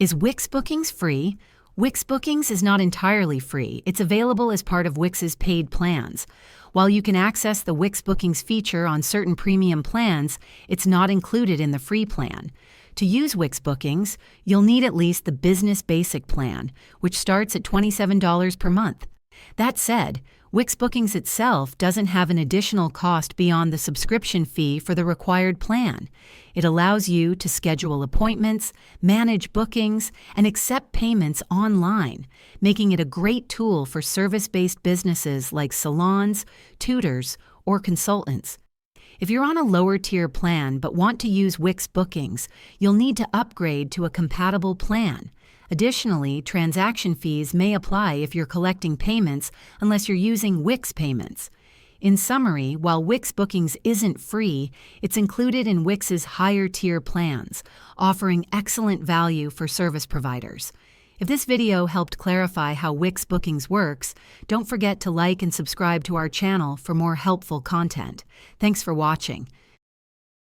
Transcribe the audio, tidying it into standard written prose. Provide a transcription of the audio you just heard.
Is Wix Bookings free? Wix Bookings is not entirely free. It's available as part of Wix's paid plans. While you can access the Wix Bookings feature on certain premium plans, it's not included in the free plan. To use Wix Bookings, you'll need at least the Business Basic plan, which starts at $27 per month. That said, Wix Bookings itself doesn't have an additional cost beyond the subscription fee for the required plan. It allows you to schedule appointments, manage bookings, and accept payments online, making it a great tool for service-based businesses like salons, tutors, or consultants. If you're on a lower-tier plan but want to use Wix Bookings, you'll need to upgrade to a compatible plan. Additionally, transaction fees may apply if you're collecting payments unless you're using Wix payments. In summary, while Wix Bookings isn't free, it's included in Wix's higher-tier plans, offering excellent value for service providers. If this video helped clarify how Wix Bookings works, don't forget to like and subscribe to our channel for more helpful content. Thanks for watching.